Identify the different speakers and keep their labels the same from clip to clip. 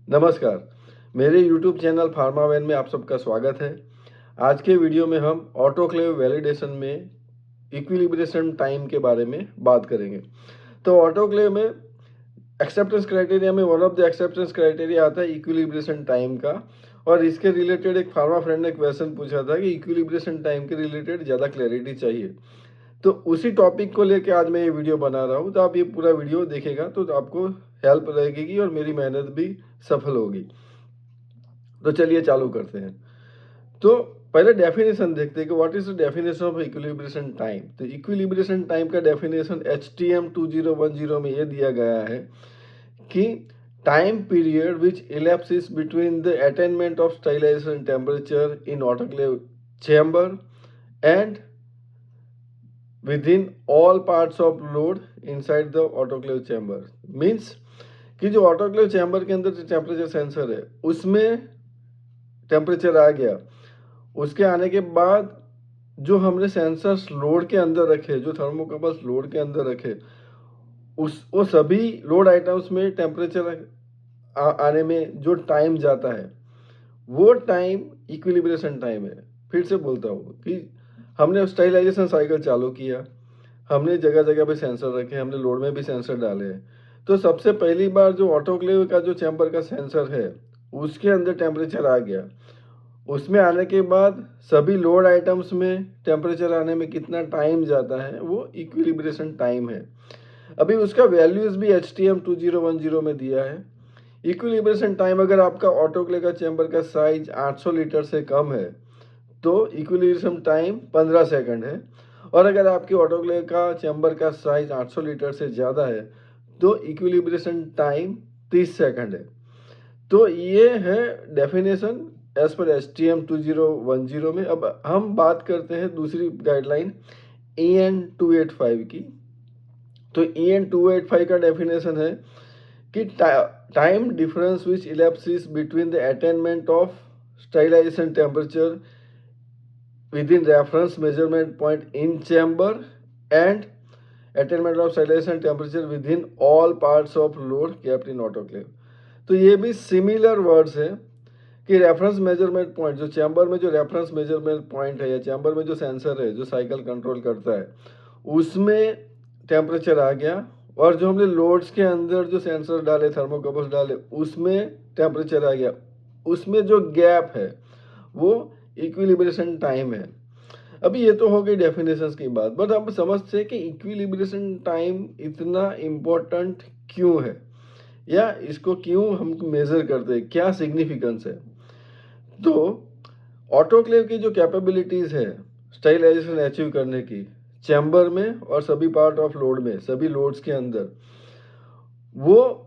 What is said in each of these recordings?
Speaker 1: नमस्कार, मेरे YouTube channel फार्मावैन में आप सबका स्वागत है। आज के वीडियो में हम ऑटोक्लेव वैलिडेशन में इक्विलिब्रेशन टाइम के बारे में बात करेंगे। तो ऑटोक्लेव में एक्सेप्टेंस क्राइटेरिया में one of the acceptance criteria आता है इक्विलिब्रेशन टाइम का, और इसके रिलेटेड एक फार्मा फ्रेंड ने क्वेश्चन पूछा था कि इक्विलिब्रेशन टाइम के रिलेटेड ज़्यादा क्लैरिटी चाहिए। तो उसी टॉपिक को लेकर आज मैं ये वीडियो बना रहा हूँ। तो आप ये पूरा वीडियो देखेगा तो आपको हेल्प रहेगी और मेरी मेहनत भी सफल होगी। तो चलिए चालू करते हैं। तो पहले डेफिनेशन देखते हैं कि what is the definition of equilibration time. तो इक्विलिब्रेशन टाइम का डेफिनेशन HTM 2010 में ये दिया गया है कि time period which elapses between the attainment of sterilization temperature in autoclave chamber and within all parts of load inside the autoclave chamber. Means कि जो ऑटोक्लेव चैम्बर के अंदर जो टेम्परेचर सेंसर है उसमें टेम्परेचर आ गया, उसके आने के बाद जो हमने सेंसर्स लोड के अंदर रखे, जो थर्मोकपल्स लोड के अंदर रखे, वो सभी लोड आइटम्स में टेम्परेचर आने में जो टाइम जाता है वो टाइम इक्विलिब्रेशन टाइम है। फिर से बोलता हूँ कि हमने स्टरलाइजेशन साइकिल चालू किया, हमने जगह जगह पे सेंसर रखे, हमने लोड में भी सेंसर डाले हैं। तो सबसे पहली बार जो ऑटोक्लेव का जो चैम्बर का सेंसर है उसके अंदर टेम्परेचर आ गया, उसमें आने के बाद सभी लोड आइटम्स में टेम्परेचर आने में कितना टाइम जाता है वो इक्विलिब्रेशन टाइम है। अभी उसका वैल्यूज भी HTM 2010 में दिया है। इक्विलिब्रेशन टाइम अगर आपका ऑटोक्लेव का चैम्बर का साइज 800 लीटर से कम है तो इक्विलिब्रेशन टाइम 15 सेकंड है, और अगर आपके ऑटोक्लेव का चैम्बर का साइज 800 लीटर से ज़्यादा है तो इक्विलिब्रेशन टाइम 30 सेकंड है। तो ये है डेफिनेशन एज पर HTM 2010 में। अब हम बात करते हैं दूसरी गाइडलाइन EN 285 की। तो EN 285 का डेफिनेशन है कि time difference which elapses between the attainment of sterilization temperature within reference measurement point in chamber and attainment of sterilization temperature within all parts of load kept in autoclave. तो ये भी similar words है कि reference measurement point, जो chamber में जो reference measurement point है या चैम्बर में जो सेंसर है जो साइकिल कंट्रोल करता है उसमें टेम्परेचर आ गया, और जो हमने लोड्स के अंदर जो सेंसर डाले, थर्मोकपल्स डाले, उसमें टेम्परेचर आ गया, उसमें जो गैप है वो इक्विलिब्रेशन टाइम है। अभी ये तो हो गई डेफिनेशंस की बात, बट हम समझते हैं कि इक्विलिब्रेशन टाइम इतना इम्पोर्टेंट क्यों है या इसको क्यों हम मेजर करते हैं, क्या सिग्निफिकेंस है। तो ऑटोक्लेव की जो कैपेबिलिटीज है स्टरलाइजेशन अचीव करने की चैम्बर में और सभी पार्ट ऑफ लोड में, सभी लोड्स के अंदर, वो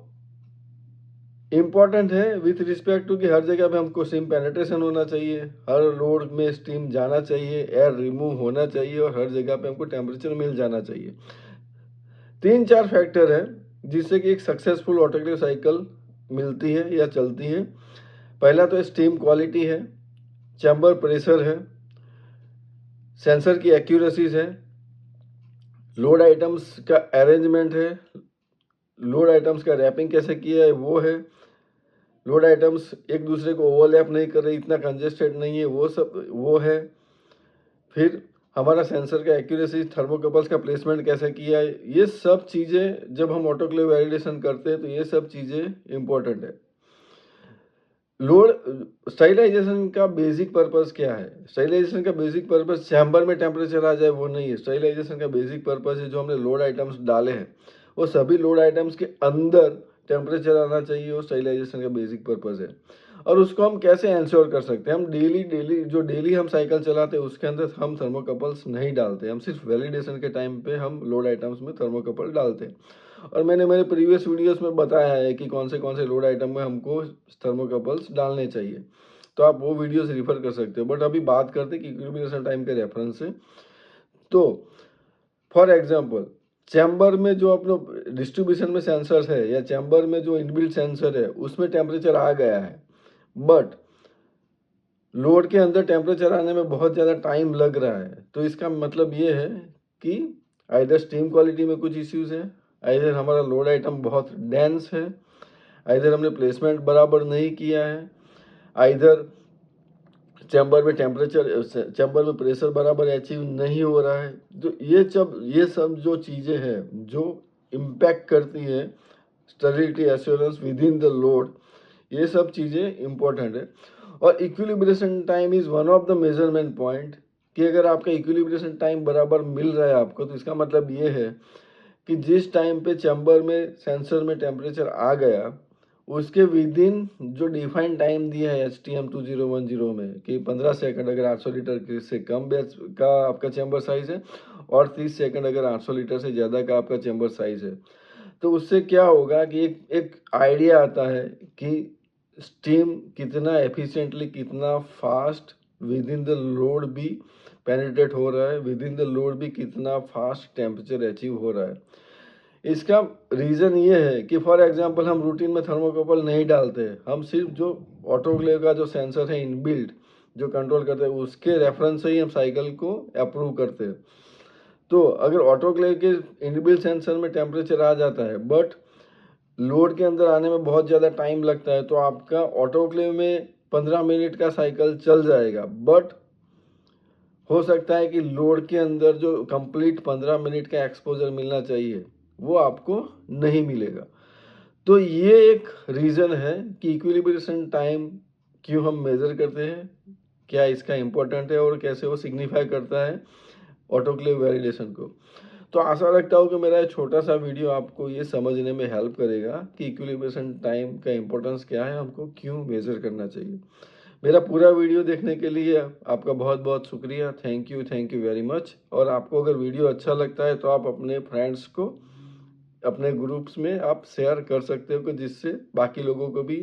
Speaker 1: इम्पॉर्टेंट है विथ रिस्पेक्ट टू कि हर जगह पे हमको स्टीम पेनिट्रेशन होना चाहिए, हर लोड में स्टीम जाना चाहिए, एयर रिमूव होना चाहिए, और हर जगह पे हमको टेम्परेचर मिल जाना चाहिए। 3-4 फैक्टर है जिससे कि एक सक्सेसफुल ऑटोक्लेव साइकिल मिलती है या चलती है। पहला तो स्टीम क्वालिटी है, चैम्बर प्रेशर है, सेंसर की एक्यूरेसीज है, लोड आइटम्स का अरेंजमेंट है, लोड आइटम्स का रैपिंग कैसे किया है वो है, लोड आइटम्स एक दूसरे को ओवरलैप नहीं कर रहे, इतना कंजेस्टेड नहीं है, वो सब वो है। फिर हमारा सेंसर का एक्यूरेसी, थर्मोकपल्स का प्लेसमेंट कैसे किया है, ये सब चीज़ें जब हम ऑटोक्लेव वैलिडेशन करते हैं तो ये सब चीज़ें इंपॉर्टेंट है। लोड स्टरलाइजेशन का बेसिक पर्पस क्या है? स्टरलाइजेशन का बेसिक पर्पस चैम्बर में टेम्परेचर आ जाए वो नहीं है। स्टरलाइजेशन का बेसिक पर्पस है जो हमने लोड आइटम्स डाले हैं वो सभी लोड आइटम्स के अंदर टेम्परेचर आना चाहिए, वो स्टरलाइजेशन का बेसिक पर्पस है। और उसको हम कैसे एंश्योर कर सकते हैं? हम डेली हम साइकिल चलाते हैं उसके अंदर हम थर्मोकपल्स नहीं डालते, हम सिर्फ वैलिडेशन के टाइम पे हम लोड आइटम्स में थर्मोकपल डालते हैं। और मैंने मेरे प्रीवियस वीडियोस में बताया है कि कौन से लोड आइटम में हमको थर्मोकपल्स डालने चाहिए, तो आप वो वीडियोस रिफर कर सकते हो। बट अभी बात करते हैं कि इक्विलिब्रेशन टाइम के रेफरेंस से। तो फॉर एग्जांपल चैम्बर में जो अपना डिस्ट्रीब्यूशन में सेंसर्स है या चैम्बर में जो इनबिल्ट सेंसर है उसमें टेम्परेचर आ गया है, बट लोड के अंदर टेम्परेचर आने में बहुत ज़्यादा टाइम लग रहा है, तो इसका मतलब ये है कि आइदर स्टीम क्वालिटी में कुछ इश्यूज है, आइदर हमारा लोड आइटम बहुत डेंस है, आइदर हमने प्लेसमेंट बराबर नहीं किया है, आइदर चैम्बर में प्रेशर बराबर अचीव नहीं हो रहा है। तो ये सब जो चीज़ें हैं जो इम्पैक्ट करती है stability assurance with in the load, ये सब चीज़ें इम्पोर्टेंट है। और equilibration time is one of the measurement point, कि अगर आपका इक्विलिब्रेशन टाइम बराबर मिल रहा है आपको, तो इसका मतलब ये है कि जिस टाइम पे चैम्बर में सेंसर में टेम्परेचर आ गया, उसके विद इन जो डिफाइंड टाइम दिया है STM 2010 में कि 15 सेकंड अगर 800 लीटर से कम बैच का आपका चैम्बर साइज है, और 30 सेकंड अगर 800 लीटर से ज़्यादा का आपका चैम्बर साइज है, तो उससे क्या होगा कि एक आइडिया आता है कि स्टीम कितना एफिशिएंटली, कितना fast with in the load भी पेनिट्रेट हो रहा है, विद इन द लोड भी कितना फास्ट टेम्परेचर अचीव हो रहा है। इसका रीज़न ये है कि फॉर एग्जांपल हम रूटीन में थर्मोकपल नहीं डालते, हम सिर्फ जो ऑटोक्लेव का जो सेंसर है इनबिल्ट जो कंट्रोल करते हैं उसके रेफरेंस से ही हम साइकिल को अप्रूव करते हैं। तो अगर ऑटोक्लेव के इनबिल्ट सेंसर में टेम्परेचर आ जाता है बट लोड के अंदर आने में बहुत ज़्यादा टाइम लगता है, तो आपका ऑटोक्लेव में 15 मिनट का साइकिल चल जाएगा, बट हो सकता है कि लोड के अंदर जो कंप्लीट 15 मिनट का एक्सपोजर मिलना चाहिए वो आपको नहीं मिलेगा। तो ये एक रीज़न है कि इक्विलिब्रेशन टाइम क्यों हम मेज़र करते हैं, क्या इसका इम्पोर्टेंट है और कैसे वो सिग्निफाई करता है ऑटोक्लेव वैलिडेशन को। तो आशा रखता हूँ कि मेरा ये छोटा सा वीडियो आपको ये समझने में हेल्प करेगा कि इक्विलिब्रेशन टाइम का इम्पोर्टेंस क्या है, हमको क्यों मेज़र करना चाहिए। मेरा पूरा वीडियो देखने के लिए आपका बहुत बहुत शुक्रिया। Thank you very much. और आपको अगर वीडियो अच्छा लगता है तो आप अपने फ्रेंड्स को अपने ग्रुप्स में आप शेयर कर सकते हो कि जिससे बाकी लोगों को भी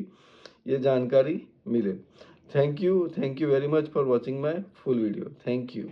Speaker 1: ये जानकारी मिले। Thank you very much for watching my full video. Thank you.